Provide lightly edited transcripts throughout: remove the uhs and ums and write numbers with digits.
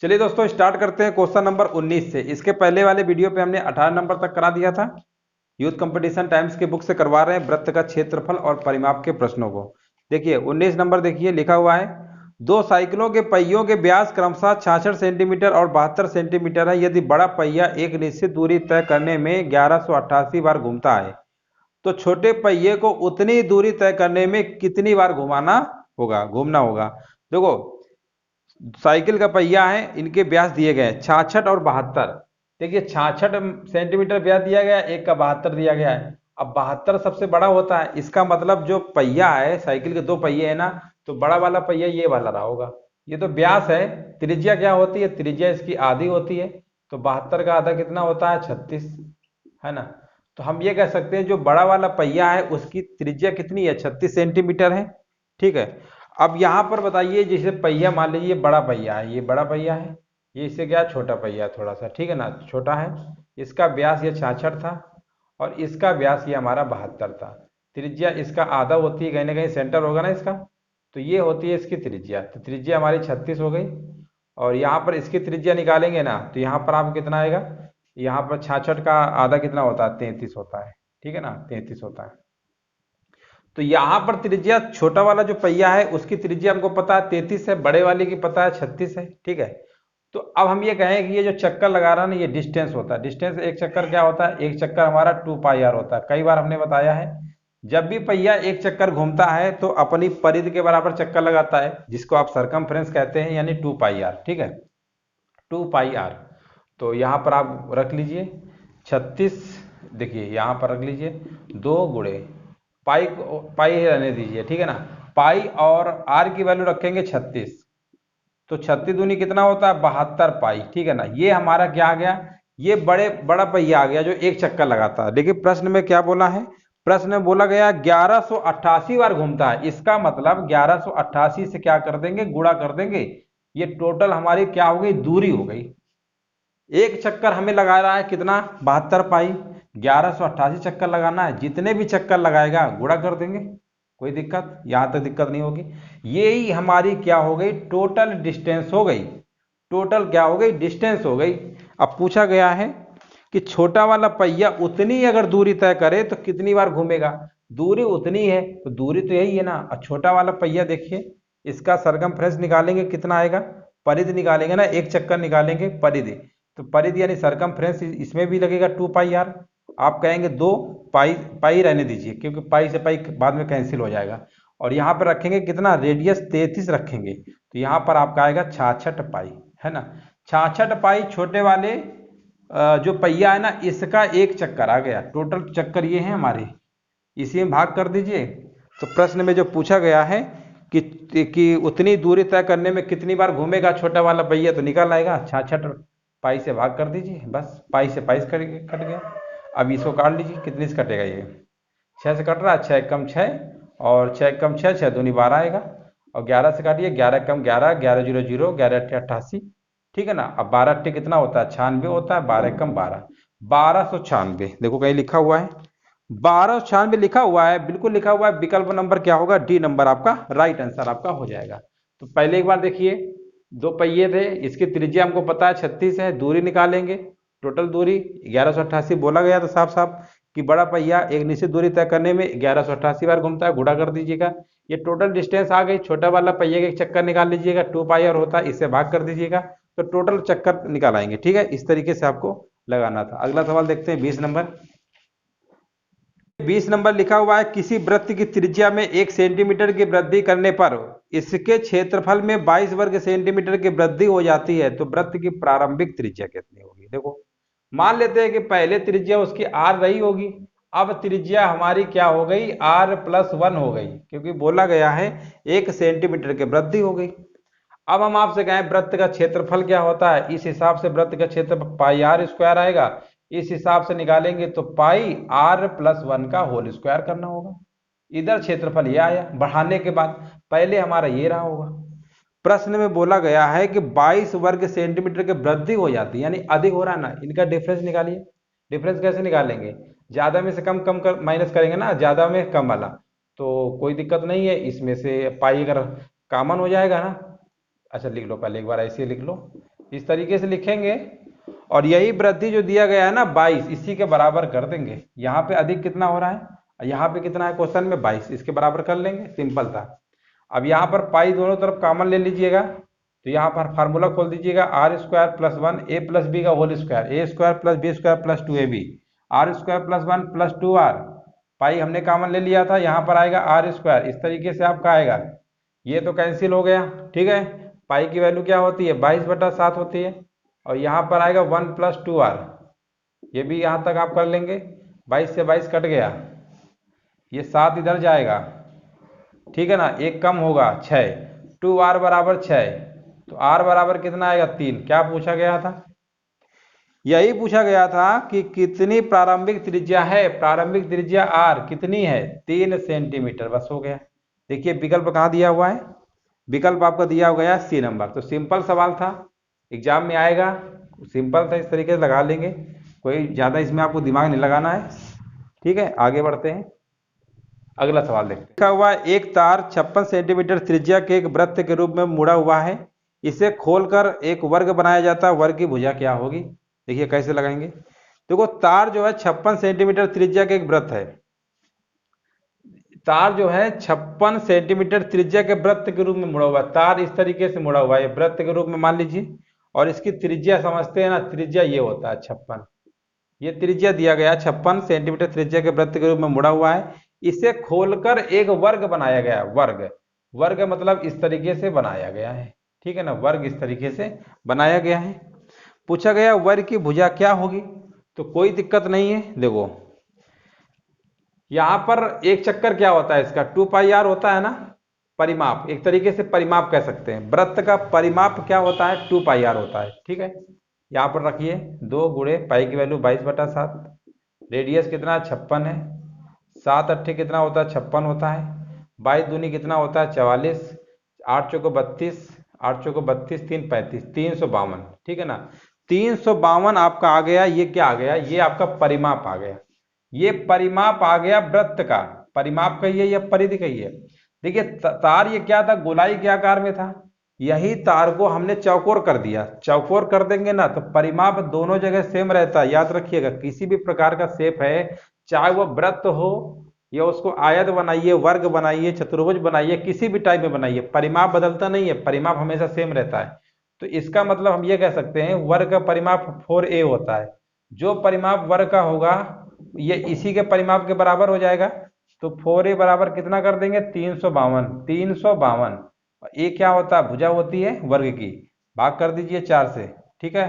चलिए दोस्तों स्टार्ट करते हैं क्वेश्चन नंबर 19 से। इसके पहले वाले वीडियो पे हमने 18 नंबर तक करा दिया था। यूथ कंपटीशन टाइम्स की बुक से करवा रहे हैं वृत्त का क्षेत्रफल और परिमाप के प्रश्नों को। देखिए 19 नंबर देखिए लिखा हुआ है, दो साइकिलों के पहियों के व्यास क्रमशः 66 सेंटीमीटर और 72 सेंटीमीटर है। यदि बड़ा पहिया एक निश्चित दूरी तय करने में 1188 बार घूमता है तो छोटे पहिए को उतनी दूरी तय करने में कितनी बार घूमना होगा। देखो साइकिल का पहिया है, इनके व्यास दिए गए 66 और 72। देखिए 66 सेंटीमीटर व्यास दिया गया है, एक का 72 दिया गया है। अब 72 सबसे बड़ा होता है, इसका मतलब जो पहिया है साइकिल के दो पहिए है ना, तो बड़ा वाला पहिया ये वाला रहा होगा। ये तो व्यास है, त्रिज्या क्या होती है, त्रिज्या इसकी आधी होती है। तो 72 का आधा कितना होता है, 36, है ना। तो हम ये कह सकते हैं जो बड़ा वाला पहिया है उसकी त्रिज्या कितनी है, 36 सेंटीमीटर है। ठीक है। अब यहाँ पर बताइए, जैसे पहिया मान लीजिए ये बड़ा पहिया है, ये बड़ा पहिया है, ये इससे क्या छोटा पहिया थोड़ा सा, ठीक है ना, छोटा है। इसका व्यास ये 66 था और इसका व्यास ये हमारा 72 था। त्रिज्या इसका आधा होती है, कहीं ना कहीं सेंटर होगा ना इसका, तो ये होती है इसकी त्रिज्या। तो त्रिज्या हमारी 36 हो गई। और यहाँ पर इसकी त्रिज्या निकालेंगे ना, तो यहाँ पर आपको कितना आएगा, यहाँ पर 66 का आधा कितना होता है, 33 होता है। ठीक है ना, 33 होता है। तो यहां पर त्रिज्या छोटा वाला जो पहिया है उसकी त्रिज्या हमको पता है 33 है, बड़े वाले की पता है 36 है। ठीक है। तो अब हम ये कहें कि ये जो चक्कर लगा रहा है ना, ये डिस्टेंस होता है। डिस्टेंस एक चक्कर क्या होता है, एक चक्कर हमारा 2πr होता है। कई बार हमने बताया है, जब भी पहिया एक चक्कर घूमता है तो अपनी परिधि के बराबर चक्कर लगाता है, जिसको आप सरकमफ्रेंस कहते हैं, यानी 2πr। ठीक है, 2πr। तो यहाँ पर आप रख लीजिए 36, देखिए यहाँ पर रख लीजिए 2 गुणे पाई, पाई रहने दीजिए, ठीक है ना। पाई और आर की वैल्यू रखेंगे 36, तो 36 दूनी कितना होता है, 72 पाई। ठीक है ना, ये हमारा क्या आ गया, ये बड़ा पहिया आ गया जो एक चक्कर लगाता है। देखिए प्रश्न में क्या बोला है, प्रश्न में बोला गया 1188 बार घूमता है। इसका मतलब 1188 से क्या कर देंगे, गुणा कर देंगे। ये टोटल हमारी क्या हो गई, दूरी हो गई। एक चक्कर हमें लगा रहा है कितना, 72 पाई। 1188 चक्कर लगाना है, जितने भी चक्कर लगाएगा गुणा कर देंगे, कोई दिक्कत, यहां तक दिक्कत नहीं होगी। यही हमारी क्या हो गई, टोटल डिस्टेंस हो गई। टोटल क्या हो गई, डिस्टेंस हो गई। अब पूछा गया है कि छोटा वाला पहिया उतनी अगर दूरी तय करे तो कितनी बार घूमेगा। दूरी उतनी है तो दूरी तो यही है ना। और छोटा वाला पहिया देखिए, इसका सरकमफ्रेंस निकालेंगे कितना आएगा, परिधि निकालेंगे ना, एक चक्कर निकालेंगे परिधि, तो परिधि यानी सरकमफ्रेंस इसमें भी लगेगा 2πr। आप कहेंगे 2 पाई, पाई रहने दीजिए क्योंकि पाई से पाई बाद में कैंसिल हो जाएगा। और यहाँ पर रखेंगे कितना, रेडियस 33 रखेंगे, तो यहाँ पर आपका आएगा 66 पाई, है ना। 66 पाई छोटे वाले जो पहिया है ना, इसका एक चक्कर आ गया। टोटल चक्कर ये है हमारे, इसी में भाग कर दीजिए। तो प्रश्न में जो पूछा गया है कि उतनी दूरी तय करने में कितनी बार घूमेगा छोटा वाला पहिया, तो निकल आएगा 66 पाई से भाग कर दीजिए, बस पाई से पाई कट गया। अब इसको काट लीजिए, कितने से कटेगा, ये 6 से कट रहा है, 6 कम 6 और 6 कम 6, 6 दूनी 12 आएगा। और 11 से काटिए, 11 कम 11, 11 जीरो जीरो, 11 अट्ठे 88। ठीक है ना। अब 12 अट्ठे कितना होता है, 96 होता है, 12 कम 12, 1296। देखो कहीं लिखा हुआ है 1296 लिखा हुआ है, बिल्कुल लिखा हुआ है। विकल्प नंबर क्या होगा, डी नंबर आपका राइट आंसर आपका हो जाएगा। तो पहले एक बार देखिए, दो पहिए थे, इसकी त्रिज्या हमको पता है 36 है, दूरी निकालेंगे। टोटल दूरी 1188 बोला गया था साफ साफ कि बड़ा पहिया एक निश्चित दूरी तय करने में 1188 बार घूमता है, गुणा कर दीजिएगा। ये टोटल डिस्टेंस आ गई। छोटा वाला पहिए का एक चक्कर निकाल लीजिएगा, 2πr होता है, इससे भाग कर दीजिएगा, तो टोटल चक्कर निकाल आएंगे। ठीक है, इस तरीके से आपको लगाना था। अगला सवाल देखते हैं 20 नंबर। 20 नंबर लिखा हुआ है, किसी वृत्त की त्रिज्या में 1 सेंटीमीटर की वृद्धि करने पर इसके क्षेत्रफल में 22 वर्ग सेंटीमीटर की वृद्धि हो जाती है, तो वृत्त की प्रारंभिक त्रिज्या कितनी होगी। देखो मान लेते हैं कि पहले त्रिज्या उसकी r रही होगी, अब त्रिज्या हमारी क्या हो गई, r+1 हो गई, क्योंकि बोला गया है 1 सेंटीमीटर की वृद्धि हो गई। अब हम आपसे कहें वृत्त का क्षेत्रफल क्या होता है, इस हिसाब से वृत्त का क्षेत्रफल πr² आएगा, इस हिसाब से निकालेंगे तो πr+1 का होल स्क्वायर करना होगा। इधर क्षेत्रफल ये आया बढ़ाने के बाद, पहले हमारा ये रहा होगा। प्रश्न में बोला गया है कि 22 वर्ग सेंटीमीटर की वृद्धि हो जाती है, यानी अधिक हो रहा है ना, इनका डिफरेंस निकालिए। डिफरेंस कैसे निकालेंगे, ज्यादा में से कम कम कर माइनस करेंगे ना, ज्यादा में कम वाला, तो कोई दिक्कत नहीं है, इसमें से पाई अगर कॉमन हो जाएगा ना। अच्छा लिख लो, पहले एक बार ऐसे लिख लो, इस तरीके से लिखेंगे और यही वृद्धि जो दिया गया है ना 22, इसी के बराबर कर देंगे। यहाँ पे अधिक कितना हो रहा है, यहाँ पे कितना है क्वेश्चन में 22, इसके बराबर कर लेंगे, सिंपल था। अब यहाँ पर पाई दोनों तरफ कॉमन ले लीजिएगा, तो यहाँ पर फार्मूला खोल दीजिएगा R square plus one A plus B का whole square, A square plus B square plus two A B, R square plus one plus two R, pi हमने कॉमन ले लिया था, यहाँ पर आएगा आर स्क्वायर, इस तरीके से आपका आएगा, ये तो कैंसिल हो गया, ठीक है। पाई की वैल्यू क्या होती है 22/7 होती है, और यहाँ पर आएगा 1 प्लस 2r, ये भी यहाँ तक आप कर लेंगे, 22 से 22 कट गया, ये 7 इधर जाएगा, ठीक है ना, एक कम होगा 6, 2r बराबर 6, तो r बराबर कितना आएगा 3। क्या पूछा गया था, यही पूछा गया था कि कितनी प्रारंभिक त्रिज्या है, प्रारंभिक त्रिज्या r कितनी है 3 सेंटीमीटर, बस हो गया। देखिए विकल्प कहाँ दिया हुआ है, विकल्प आपका दिया हो गया सी नंबर, तो सिंपल सवाल था, एग्जाम में आएगा, सिंपल था, इस तरीके से लगा लेंगे, कोई ज़्यादा इसमें आपको दिमाग नहीं लगाना है, ठीक है। आगे बढ़ते हैं, अगला सवाल देखते हैं। लिखा हुआ है एक तार 56 सेंटीमीटर त्रिज्या के एक वृत्त के रूप में मुड़ा हुआ है, इसे खोलकर एक वर्ग बनाया जाता है, वर्ग की भुजा क्या होगी। देखिए कैसे लगाएंगे, देखो तार जो है 56 सेंटीमीटर त्रिज्या के एक वृत्त है, तार जो है 56 सेंटीमीटर त्रिज्या के वृत्त के रूप में मुड़ा हुआ है, तार इस तरीके से मुड़ा हुआ है वृत्त के रूप में मान लीजिए, और इसकी त्रिज्या समझते हैं ना, त्रिज्या ये होता है 56, ये त्रिज्या दिया गया 56 सेंटीमीटर त्रिज्या के वृत्त के रूप में मुड़ा हुआ है, इसे खोलकर एक वर्ग बनाया गया, वर्ग, वर्ग मतलब इस तरीके से बनाया गया है, ठीक है ना, वर्ग इस तरीके से बनाया गया है। पूछा गया वर्ग की भुजा क्या होगी, तो कोई दिक्कत नहीं है। देखो यहां पर एक चक्कर क्या होता है इसका 2πr होता है ना, परिमाप, एक तरीके से परिमाप कह सकते हैं, वृत्त का परिमाप क्या होता है 2πr होता है, ठीक है। यहाँ पर रखिए 2 गुणे पाई की वैल्यू 22/7, रेडियस कितना 56 है, 7 अट्ठे कितना होता है 56 होता है, 22 दूनी कितना होता है 44, 8 चौको 32, 8 चौको 32, 3 35, 352, ठीक है ना, 352 आपका आ गया, ये क्या आ गया, ये आपका परिमाप आ गया, ये परिमाप आ गया वृत्त का, परिमाप कहिए या परिधि कहिए। देखिए तार ये क्या था, गोलाई के आकार में था, यही तार को हमने चौकोर कर दिया, चौकोर कर देंगे ना तो परिमाप दोनों जगह सेम रहता है, याद रखिएगा, किसी भी प्रकार का शेप है, चाहे वो वृत्त हो या उसको आयत बनाइए, वर्ग बनाइए, चतुर्भुज बनाइए, किसी भी टाइप में बनाइए, परिमाप बदलता नहीं है, परिमाप हमेशा सेम रहता है। तो इसका मतलब हम ये कह सकते हैं वर्ग का परिमाप 4a होता है, जो परिमाप वर्ग का होगा ये इसी के परिमाप के बराबर हो जाएगा, तो 4a बराबर कितना कर देंगे 352, 352, ये क्या होता है भुजा होती है वर्ग की, भाग कर दीजिए 4 से, ठीक है,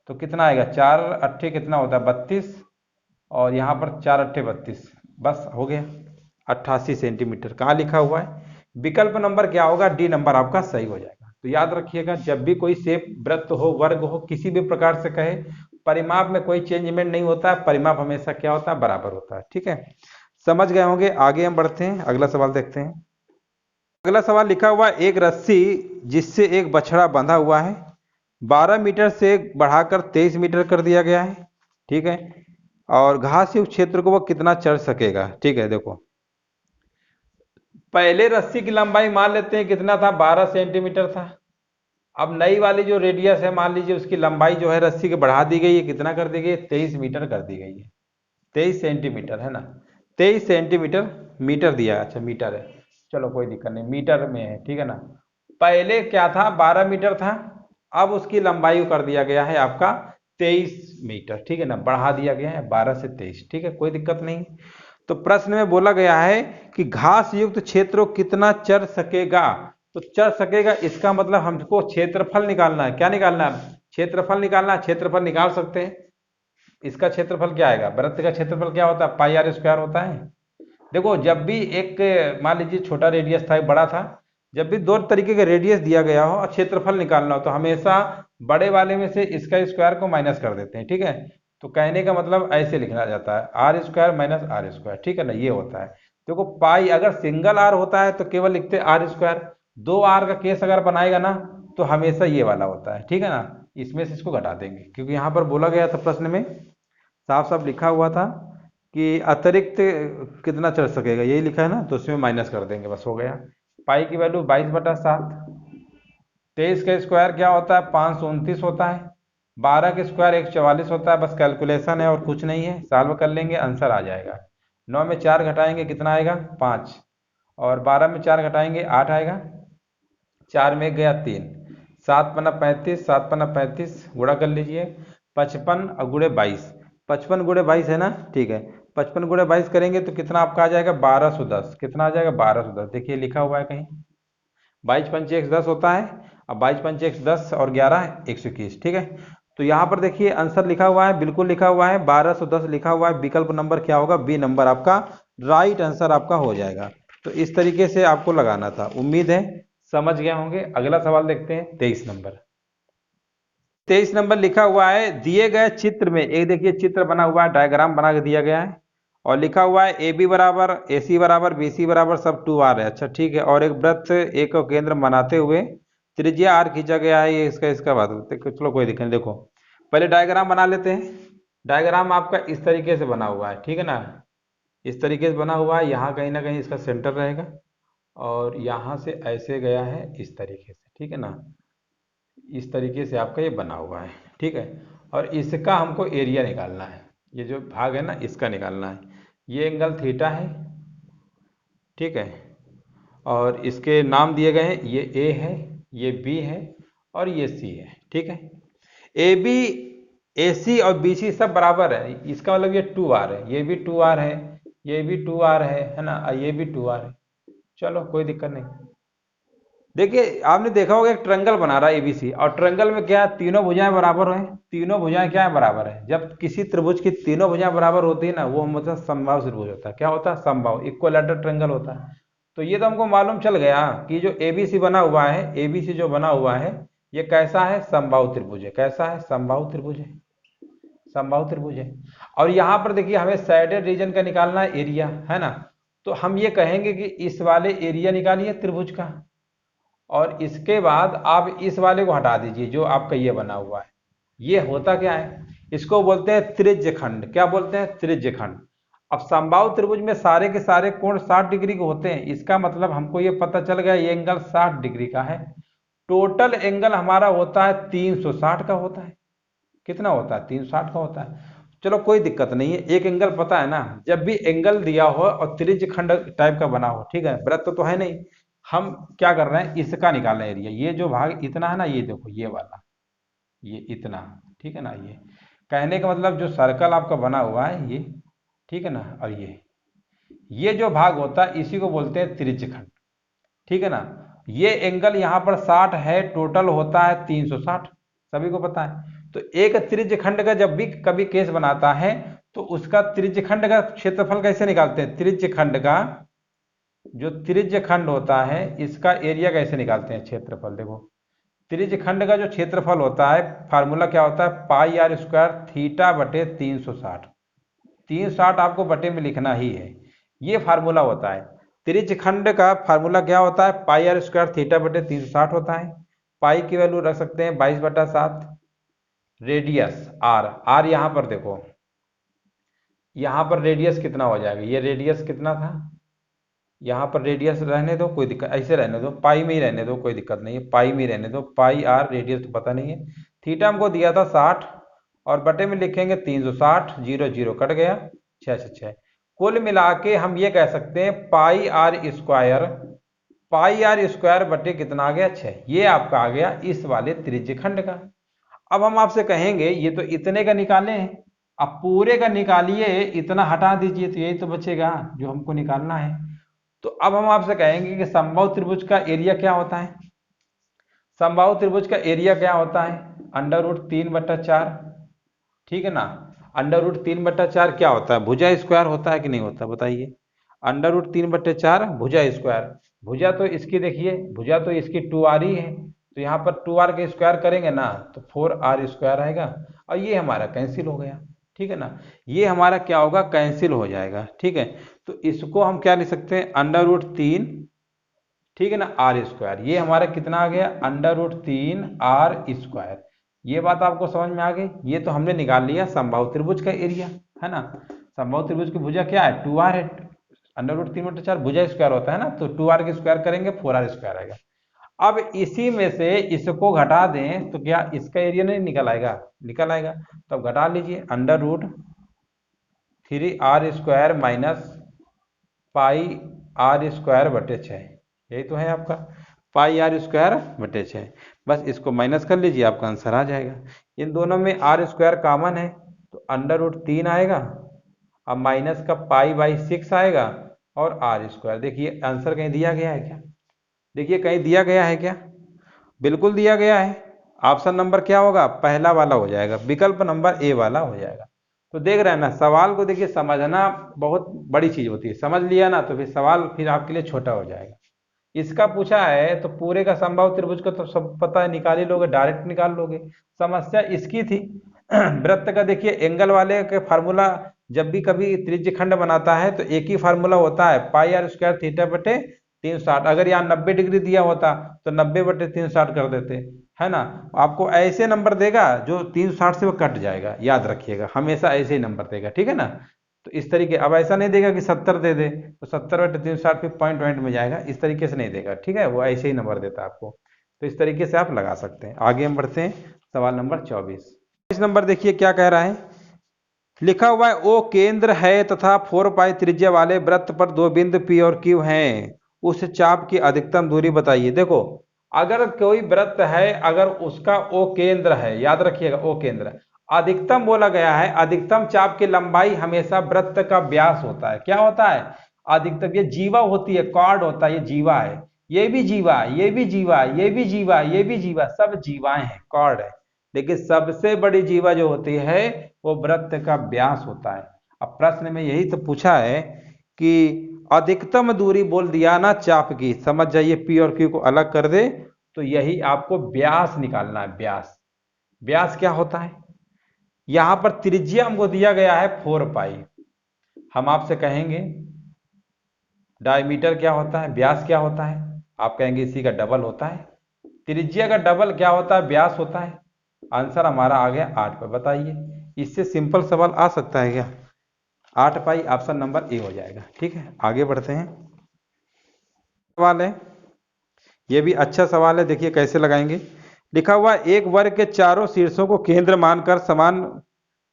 तो कितना आएगा 4 अट्ठे कितना होता है 32, और यहाँ पर 4 अट्ठे 32, बस हो गया 88 सेंटीमीटर। कहाँ लिखा हुआ है, विकल्प नंबर क्या होगा, डी नंबर आपका सही हो जाएगा। तो याद रखिएगा जब भी कोई शेप वृत्त हो, वर्ग हो, किसी भी प्रकार से कहे, परिमाप में कोई चेंजमेंट नहीं होता है, परिमाप हमेशा क्या होता है बराबर होता है, ठीक है। समझ गए होंगे, आगे हम बढ़ते हैं, अगला सवाल देखते हैं। अगला सवाल लिखा हुआ है एक रस्सी जिससे एक बछड़ा बंधा हुआ है 12 मीटर से बढ़ाकर 23 मीटर कर दिया गया है, ठीक है, और घास युक्त क्षेत्र को वो कितना चढ़ सकेगा, ठीक है। देखो पहले रस्सी की लंबाई मान लेते हैं कितना था 12 सेंटीमीटर था, अब नई वाली जो रेडियस है मान लीजिए उसकी लंबाई जो है रस्सी की बढ़ा दी गई है, कितना कर दी गई है 23 मीटर कर दी गई है, 23 सेंटीमीटर है ना, 23 सेंटीमीटर, मीटर दिया, अच्छा मीटर है, चलो कोई दिक्कत नहीं, मीटर में है, ठीक है ना। पहले क्या था 12 मीटर था, अब उसकी लंबाई कर दिया गया है आपका 23 मीटर, ठीक है ना, बढ़ा दिया गया है 12 से 23, ठीक है, कोई दिक्कत नहीं। तो प्रश्न में बोला गया है कि घास युक्त क्षेत्र कितना चढ़ सकेगा, तो चढ़ सकेगा इसका मतलब हमको क्षेत्रफल निकालना है, क्या निकालना है, क्षेत्रफल निकालना है, क्षेत्रफल निकाल सकते हैं। इसका क्षेत्रफल क्या आएगा, वृत्त का क्षेत्रफल क्या होता है पाई आर स्क्वायर होता है। देखो जब भी एक मान लीजिए छोटा रेडियस था एक बड़ा था, जब भी दो तरीके का रेडियस दिया गया हो और क्षेत्रफल निकालना हो तो हमेशा बड़े वाले में से इसका स्क्वायर को माइनस कर देते हैं, ठीक है। तो कहने का मतलब ऐसे लिखना जाता है r square minus r square, ठीक है ना, ये होता है। देखो पाई अगर सिंगल आर होता है तो केवल लिखते आर स्क्वायर, 2r का केस अगर बनाएगा ना तो हमेशा ये वाला होता है, ठीक है ना, इसमें से इसको घटा देंगे, क्योंकि यहाँ पर बोला गया था प्रश्न में साफ साफ लिखा हुआ था कि अतिरिक्त कितना चढ़ सकेगा, यही लिखा है ना, तो उसमें माइनस कर देंगे, बस हो गया। पाई की वैल्यू 22/7, 23 का स्क्वायर क्या होता है? 529 होता है। 12 का स्क्वायर 144 होता है। बस कैलकुलेशन है और कुछ नहीं है, सॉल्व कर लेंगे आंसर आ जाएगा। 9 में 4 घटाएंगे कितना आएगा? 5। और 12 में 4 घटाएंगे 8 आएगा। 4 में 1 गया 3। 7 पन्ना 35, 7 पन्ना 35 गुणा कर लीजिए। 55 और गुणे 22, 55 गुणे 22 है ना, ठीक है। 55 गुणे 22 करेंगे तो कितना आपका आ जाएगा? 1210। कितना आ जाएगा? 1210। देखिए लिखा हुआ है कहीं, 22 पंचे 110 होता है। अब 22 पंचे 110 और 11 121, ठीक है। तो यहाँ पर देखिए आंसर लिखा हुआ है, बिल्कुल लिखा हुआ है 1210 लिखा हुआ है। विकल्प नंबर क्या होगा? बी नंबर आपका राइट आंसर आपका हो जाएगा। तो इस तरीके से आपको लगाना था। उम्मीद है समझ गए होंगे। अगला सवाल देखते हैं 23 नंबर। 23 नंबर लिखा हुआ है, दिए गए चित्र में एक देखिए चित्र बना हुआ है, डायग्राम बना के दिया गया है और लिखा हुआ है ए बी बराबर ए सी बराबर बी सी बराबर सब 2r है। अच्छा ठीक है। और एक वृत्त एक को केंद्र बनाते हुए त्रिज्या r खींचा गया है। ये इसका बात चलो कोई दिक्कत नहीं। देखो पहले डायग्राम बना लेते हैं। डायग्राम आपका इस तरीके से बना हुआ है, ठीक है ना। इस तरीके से बना हुआ है। यहाँ कहीं ना कहीं इसका सेंटर रहेगा और यहाँ से ऐसे गया है इस तरीके से, ठीक है ना। इस तरीके से आपका ये बना हुआ है, ठीक है। और इसका हमको एरिया निकालना है। ये जो भाग है ना इसका निकालना है। ये एंगल थीटा है, ठीक है। और इसके नाम दिए गए हैं, ये ए है, ये बी है और ये सी है, ठीक है। ए बी ए सी और बी सी सब बराबर है, इसका मतलब ये 2r है, ये भी 2r है, ये भी 2r है ना, और ये भी 2r है। चलो कोई दिक्कत नहीं। देखिए आपने देखा होगा एक ट्रायंगल बना रहा है एबीसी, और ट्रायंगल में क्या है? तीनों भुजाएं बराबर है। तीनों भुजाएं क्या है? बराबर है। जब किसी त्रिभुज की तीनों भुजाएं बराबर होती है ना, वो मतलब समबाहु त्रिभुज होता है। क्या होता है? समबाहु, इक्विलैटरल ट्रायंगल होता है। तो ये तो हमको मालूम चल गया कि जो एबीसी बना हुआ है, एबीसी जो बना हुआ है, ये कैसा है? समबाहु त्रिभुज है। कैसा है? समबाहु त्रिभुज है। समबाहु त्रिभुज है। और यहाँ पर देखिए हमें साइडेड रीजन का निकालना है, एरिया है ना। तो हम ये कहेंगे कि इस वाले एरिया निकालिए त्रिभुज का, और इसके बाद आप इस वाले को हटा दीजिए जो आपका ये बना हुआ है। ये होता क्या है? इसको बोलते हैं त्रिज्य खंड। क्या बोलते हैं? त्रिज्य खंड। अब समबाहु त्रिभुज में सारे के सारे कोण 60 डिग्री के होते हैं। इसका मतलब हमको ये पता चल गया ये एंगल 60 डिग्री का है। टोटल एंगल हमारा होता है 360 का होता है। कितना होता है? 360 का होता है। चलो कोई दिक्कत नहीं है, एक एंगल पता है ना। जब भी एंगल दिया हो और त्रिज्य खंड टाइप का बना हो, ठीक है, वृत्त तो है नहीं, हम क्या कर रहे हैं? इसका निकालना है एरिया। ये जो भाग इतना है ना, ये देखो ये वाला, ये इतना, ठीक है ना। ये कहने का मतलब जो सर्कल आपका बना हुआ है ये, ठीक है ना। और ये जो भाग होता है इसी को बोलते हैं त्रिज्य खंड, ठीक है ना। ये एंगल यहाँ पर 60 है, टोटल होता है 360, सभी को पता है। तो एक त्रिज्य खंड का जब भी कभी केस बनाता है तो उसका त्रिज्य खंड का क्षेत्रफल कैसे निकालते हैं? त्रिज्य खंड का जो त्रिज्य खंड होता है इसका एरिया कैसे निकालते हैं? क्षेत्रफल। देखो त्रिज्य खंड का जो क्षेत्रफल होता है, फार्मूला क्या होता है? पाई आर स्क्वायर थीटा बटे 360। 360 आपको बटे में लिखना ही है, ये फार्मूला होता है। त्रिज्य खंड का फार्मूला क्या होता है? पाई आर स्क्वायर थीटा बटे 360 होता है। पाई की वैल्यू रख सकते हैं 22/7। रेडियस आर, आर यहाँ पर देखो, यहाँ पर रेडियस कितना हो जाएगा? ये रेडियस कितना था? यहाँ पर रेडियस रहने दो, कोई दिक्कत, ऐसे रहने दो, पाई में ही रहने दो, कोई दिक्कत नहीं है, पाई में ही रहने दो। पाई आर, रेडियस तो पता नहीं है। थीटा हमको दिया था 60 और बटे में लिखेंगे 360, 0 0 कट गया, 6 से 6। कुल मिला के हम ये कह सकते हैं pi are square, pi are square बटे कितना आ गया? 6। ये आपका आ गया इस वाले त्रिज्य खंड का। अब हम आपसे कहेंगे ये तो इतने का निकाले हैं, अब पूरे का निकालिए, इतना हटा दीजिए तो यही तो बचेगा जो हमको निकालना है। तो अब हम आपसे कहेंगे कि समबाहु त्रिभुज का एरिया क्या होता है? समबाहु त्रिभुज का एरिया क्या होता है? √3/4, ठीक है ना। √3/4 क्या होता है? भुजा स्क्वायर होता है कि नहीं होता? बताइए। √3/4 भुजा स्क्वायर। भुजा तो इसकी देखिए, भुजा तो इसकी 2r ही है, तो यहाँ पर 2r के स्क्वायर करेंगे ना तो 4r स्क्वायर आएगा, और ये हमारा कैंसिल हो गया, ठीक है ना। ये हमारा क्या होगा? कैंसिल हो जाएगा, ठीक है। तो इसको हम क्या लिख सकते हैं? √3, ठीक है ना, आर स्क्वायर। ये हमारा कितना आ गया? √3r²। ये बात आपको समझ में आ गई। ये तो हमने निकाल लिया समबाहु त्रिभुज का एरिया, है ना। समबाहु त्रिभुज की भुजा क्या है? 2r है। √3/4 भुजा स्क्वायर होता है ना, तो 2r के स्क्वायर करेंगे 4r स्क्वायर आएगा। अब इसी में से इसको घटा दें तो क्या इसका एरिया नहीं निकल आएगा? निकल आएगा। तो अब घटा लीजिए, under root 3r² minus pi are square बटे 6, यही तो है आपका पाई r² बटे 6। बस इसको माइनस कर लीजिए, आपका आंसर आ जाएगा। इन दोनों में r² कॉमन है तो अंडर रूट 3 आएगा, अब माइनस का पाई/6 आएगा और r²। देखिए आंसर कहीं दिया गया है क्या? देखिए कहीं दिया गया है क्या? बिल्कुल दिया गया है। ऑप्शन नंबर क्या होगा? पहला वाला हो जाएगा, विकल्प नंबर ए वाला हो जाएगा। तो देख रहे हैं ना, सवाल को देखिए समझना बहुत बड़ी चीज होती है, समझ लिया ना तो फिर सवाल फिर आपके लिए छोटा हो जाएगा। इसका पूछा है तो पूरे का समबाहु त्रिभुज का तो सब पता है, निकाल ही लोगे, डायरेक्ट निकाल लोगे। समस्या इसकी थी वृत्त का देखिए एंगल वाले के फार्मूला, जब भी कभी त्रिज्यखंड बनाता है तो एक ही फार्मूला होता है पाई r² थीटा बटे 360। अगर यहाँ 90 डिग्री दिया होता तो 90 बटे 360 कर देते, है ना। आपको ऐसे नंबर देगा जो 360 से वो कट जाएगा, याद रखिएगा हमेशा ऐसे ही नंबर देगा, ठीक है ना। तो इस तरीके, अब ऐसा नहीं देगा कि 70 दे दे तो 70 बटे 360 फिर पॉइंट पॉइंट में जाएगा, इस तरीके से नहीं देगा, ठीक है। वो ऐसे ही नंबर देता है आपको, तो इस तरीके से आप लगा सकते हैं। आगे हम बढ़ते हैं, सवाल नंबर 24। इस नंबर देखिए क्या कह रहा है, लिखा हुआ है ओ केंद्र है तथा 4 पाई त्रिज्या वाले वृत्त पर दो बिंदु P और Q हैं, उस चाप की अधिकतम दूरी बताइए। देखो अगर कोई वृत्त है, अगर उसका ओ केंद्र है, याद रखिएगा ओ केंद्र, अधिकतम बोला गया है, अधिकतम चाप की लंबाई हमेशा वृत्त का व्यास होता है। क्या होता है? अधिकतम, ये जीवा होती है, कॉर्ड होता है, ये जीवा है, ये भी जीवा, ये भी जीवा, ये भी जीवा, ये भी जीवा, सब जीवाएं हैं, कॉर्ड है। लेकिन सबसे बड़ी जीवा जो होती है वो वृत्त का व्यास होता है। अब प्रश्न में यही तो पूछा है कि अधिकतम दूरी बोल दिया ना चाप की, समझ जाइए P और Q को अलग कर दे तो यही आपको व्यास निकालना है। व्यास, व्यास क्या होता है? यहां पर त्रिज्या हमको दिया गया है 4 पाई, हम आपसे कहेंगे डायमीटर क्या होता है, व्यास क्या होता है, आप कहेंगे इसी का डबल होता है। त्रिज्या का डबल क्या होता है? व्यास होता है। आंसर हमारा आ गया 8 पाई। बताइए इससे सिंपल सवाल आ सकता है क्या? 8 पाई ऑप्शन नंबर ए हो जाएगा, ठीक है। आगे बढ़ते हैं, सवाल है, ये भी अच्छा सवाल है, देखिए कैसे लगाएंगे। लिखा हुआ एक वर्ग के चारों शीर्षों को केंद्र मानकर समान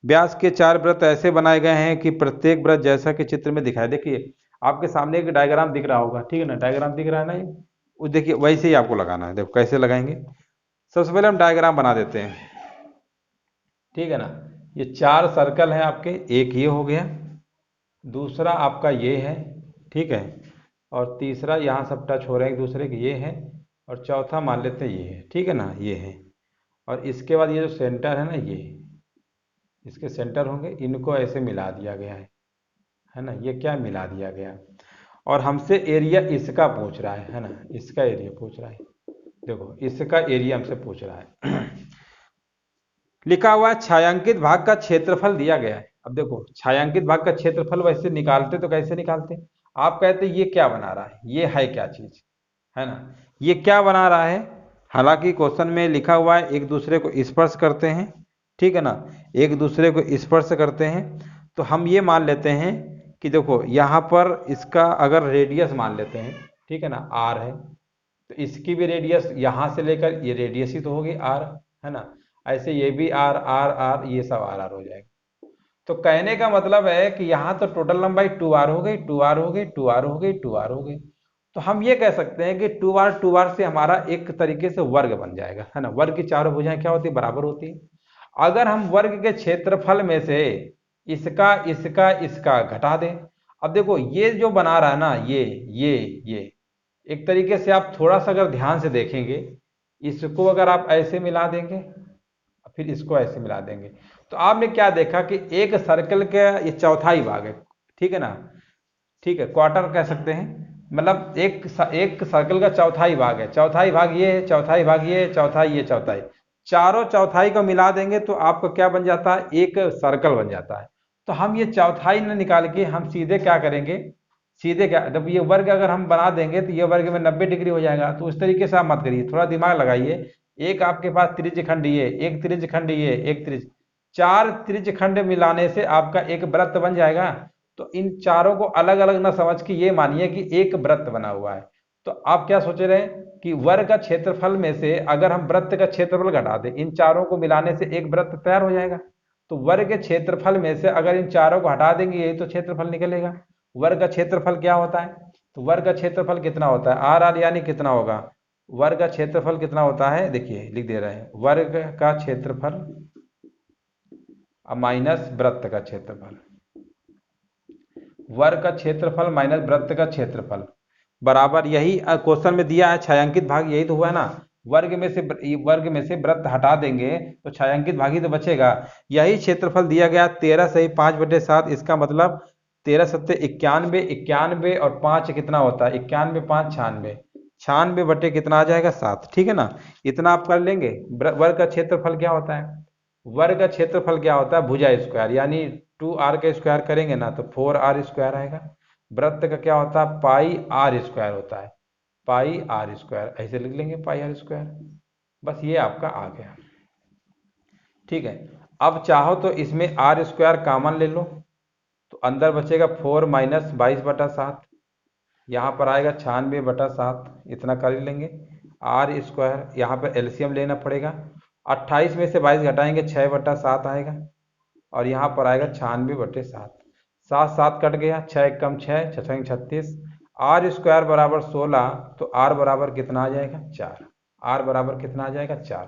व्यास के 4 वृत्त ऐसे बनाए गए हैं कि प्रत्येक वृत्त जैसा कि चित्र में दिखाया। देखिए आपके सामने एक डायग्राम दिख रहा होगा, ठीक है ना, डायग्राम दिख रहा है ना, ये वो देखिए वैसे ही आपको लगाना है। देखो कैसे लगाएंगे, सबसे पहले हम डायग्राम बना देते हैं, ठीक है ना। ये 4 सर्कल हैं आपके, एक ये हो गया, दूसरा आपका ये है, ठीक है, और तीसरा यहाँ सब टच हो रहे हैं एक दूसरे के, ये है, और चौथा मान लेते हैं ये है, ठीक है ना, ये है। और इसके बाद ये जो सेंटर है ना, ये इसके सेंटर होंगे, इनको ऐसे मिला दिया गया है ना, ये क्या मिला दिया गया। और हमसे एरिया इसका पूछ रहा है ना, इसका एरिया पूछ रहा है, देखो इसका एरिया हमसे पूछ रहा है लिखा हुआ है छायांकित भाग का क्षेत्रफल दिया गया है। अब देखो छायांकित भाग का क्षेत्रफल वैसे निकालते तो कैसे निकालते, आप कहते ये क्या बना रहा है, ये है क्या चीज, है ना, ये क्या बना रहा है। हालांकि क्वेश्चन में लिखा हुआ है एक दूसरे को स्पर्श करते हैं, ठीक है ना, एक दूसरे को स्पर्श करते हैं। तो हम ये मान लेते हैं कि देखो यहाँ पर इसका अगर रेडियस मान लेते हैं, ठीक है ना, आर है, तो इसकी भी रेडियस यहाँ से लेकर ये रेडियस ही तो होगी आर, है ना। ऐसे ये भी आर आर आर, ये सब आर आर हो जाएगा। तो कहने का मतलब है कि यहाँ तो टोटल लंबाई 2r हो गई, 2r हो गई, 2r हो गई, 2r हो गई। तो हम ये कह सकते हैं कि 2r से हमारा एक तरीके से वर्ग बन जाएगा, है ना। वर्ग की चारों भुजाएं क्या होती है? बराबर होती है। अगर हम वर्ग के क्षेत्रफल में से इसका इसका इसका घटा दें, अब देखो ये जो बना रहा है ना, ये एक तरीके से आप थोड़ा सा अगर ध्यान से देखेंगे, इसको अगर आप ऐसे मिला देंगे फिर इसको ऐसे मिला देंगे, तो आपने क्या देखा कि एक सर्कल का ये चौथाई भाग है, ठीक है ना, ठीक है, क्वार्टर कह सकते हैं, मतलब एक सर्कल का चौथाई भाग है, चौथाई भाग ये है, चौथाई भाग ये है, चौथाई ये, चौथाई, चारों चौथाई को मिला देंगे तो आपको क्या बन जाता है? एक सर्कल बन जाता है। तो हम ये चौथाई न निकाल के हम सीधे क्या करेंगे, सीधे क्या, जब ये वर्ग अगर हम बना देंगे तो ये वर्ग में 90 डिग्री हो जाएगा। तो उस तरीके से आप मत करिए, थोड़ा दिमाग लगाइए। एक आपके पास त्रिज्यखंड ये, एक त्रिज्यखंड ये, एक त्रिज्य, 4 त्रिज्यखंड मिलाने से आपका एक वृत्त बन जाएगा। तो इन चारों को अलग अलग ना समझ के ये मानिए कि एक वृत्त बना हुआ है। तो आप क्या सोच रहे हैं कि वर्ग का क्षेत्रफल में से अगर हम वृत्त का क्षेत्रफल घटा दें, इन चारों को मिलाने से एक वृत्त तैयार हो जाएगा। तो वर्ग के क्षेत्रफल में से अगर इन चारों को हटा देंगे, यही तो क्षेत्रफल निकलेगा। वर्ग का क्षेत्रफल क्या होता है? तो वर्ग का क्षेत्रफल कितना होता है? आर आर यानी कितना होगा? वर्ग का क्षेत्रफल कितना होता है? देखिए लिख दे रहे हैं, वर्ग का क्षेत्रफल माइनस वृत्त का क्षेत्रफल। वर्ग का क्षेत्रफल माइनस वृत्त का क्षेत्रफल बराबर, यही क्वेश्चन में दिया है, छायांकित भाग यही तो हुआ है ना। वर्ग में से वृत्त हटा देंगे तो छायांकित भाग ही तो बचेगा। यही क्षेत्रफल दिया गया 13 सही 5/7। इसका मतलब 13 सत्ते 91, 91 और 5 कितना होता है? 91 5 96, 96 बटे कितना आ जाएगा? 7। ठीक है ना, इतना आप कर लेंगे। वर्ग का क्षेत्रफल क्या होता है? वर्ग का क्षेत्रफल क्या होता है? भुजा स्क्वायर, यानी 2r का स्क्वायर करेंगे ना तो 4r स्क्वायर आएगा। वृत्त का क्या होता है? पाई आर स्क्वायर होता है, पाई आर स्क्वायर, ऐसे लिख लेंगे पाई आर स्क्वायर। बस ये आपका आ गया। ठीक है, अब चाहो तो इसमें आर स्क्वायर कॉमन ले लो, तो अंदर बचेगा 4 माइनस 22/7, यहाँ पर आएगा 96/7, इतना कर लेंगे। आर स्क्वायर, यहाँ पर एलसीएम लेना पड़ेगा, 28 में से 22 घटाएंगे 6/7 आएगा, और यहाँ पर आएगा 96/7। 7 7 कट गया, 6 कम 6, 6 36। आर स्क्वायर बराबर 16, तो आर बराबर कितना आ जाएगा? 4। आर बराबर कितना आ जाएगा? 4।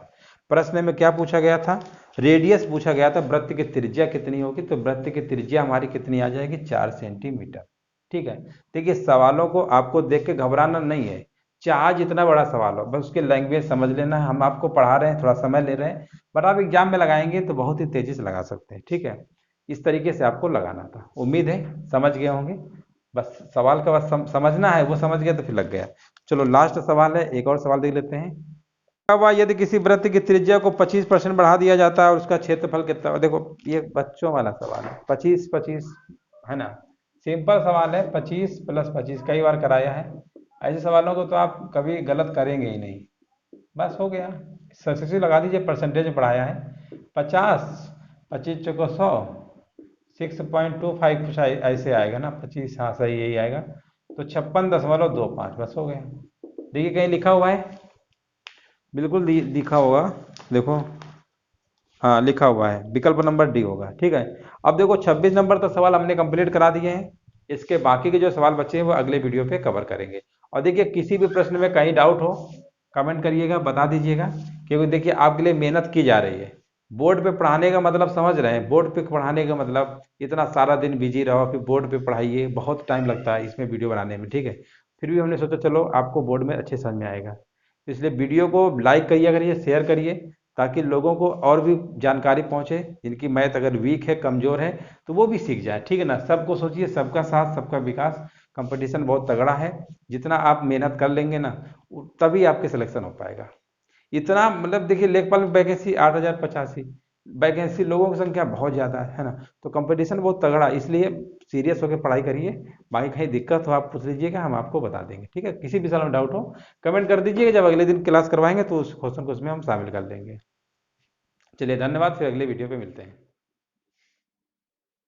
प्रश्न में क्या पूछा गया था? रेडियस पूछा गया था, वृत्त की त्रिज्या कितनी होगी? तो वृत्त की त्रिज्या हमारी कितनी आ जाएगी? 4 सेंटीमीटर। ठीक है, देखिए सवालों को आपको देख के घबराना नहीं है, चाहे जितना बड़ा सवाल हो, बस उसके लैंग्वेज समझ लेना है। हम आपको पढ़ा रहे हैं, थोड़ा समय ले रहे हैं, बट आप एग्जाम में लगाएंगे तो बहुत ही तेजी से लगा सकते हैं। ठीक है, इस तरीके से आपको लगाना था। उम्मीद है समझ गए होंगे। बस सवाल का बस समझना है, वो समझ गया तो फिर लग गया। चलो लास्ट सवाल है, एक और सवाल देख लेते हैं। क्या हुआ यदि किसी वृत्त की त्रिज्या को 25% बढ़ा दिया जाता है और उसका क्षेत्रफल कितना हो? देखो ये बच्चों वाला सवाल है, 25 25 है ना, सिंपल सवाल है। 25 + 25 कई बार कराया है। ऐसे सवालों को तो आप कभी गलत करेंगे ही नहीं। बस हो गया, सक्सेसिव लगा दीजिए, परसेंटेज में पढ़ाया है। 50 25 चौको 100, 6.25 कुछ ऐसे आएगा ना, 25, हाँ सही यही आएगा। तो 56.25, बस हो गया। देखिए कहीं लिखा हुआ है, बिल्कुल लिखा होगा, देखो हाँ लिखा हुआ है, विकल्प नंबर डी होगा। ठीक है, अब देखो 26 नंबर तो सवाल हमने कंप्लीट करा दिए हैं। इसके बाकी के जो सवाल बचे हैं वो अगले वीडियो पे कवर करेंगे। और देखिए किसी भी प्रश्न में कहीं डाउट हो कमेंट करिएगा, बता दीजिएगा, क्योंकि देखिए आपके लिए मेहनत की जा रही है। बोर्ड पे पढ़ाने का मतलब समझ रहे हैं, बोर्ड पे पढ़ाने का मतलब इतना सारा दिन बिजी रहो फिर बोर्ड पे पढ़ाइए, बहुत टाइम लगता है इसमें वीडियो बनाने में। ठीक है, फिर भी हमने सोचा चलो आपको बोर्ड में अच्छे समझ में आएगा, इसलिए वीडियो को लाइक करिए, शेयर करिए, ताकि लोगों को और भी जानकारी पहुंचे। जिनकी मैथ अगर वीक है, कमज़ोर है, तो वो भी सीख जाए। ठीक है ना, सबको सोचिए, सबका साथ सबका विकास। कंपटीशन बहुत तगड़ा है, जितना आप मेहनत कर लेंगे ना तभी आपके सिलेक्शन हो पाएगा। इतना मतलब देखिए लेखपाल में वैकेंसी 8085, वैकेंसी लोगों की संख्या बहुत ज़्यादा है ना, तो कंपटीशन बहुत तगड़ा, इसलिए सीरियस होकर पढ़ाई करिए। बाकी कहीं दिक्कत हो आप पूछ लीजिएगा, हम आपको बता देंगे। ठीक है, किसी भी सवाल में डाउट हो कमेंट कर दीजिएगा, जब अगले दिन क्लास करवाएंगे तो उस क्वेश्चन को उसमें हम शामिल कर लेंगे। चलिए धन्यवाद, फिर अगले वीडियो पे मिलते हैं।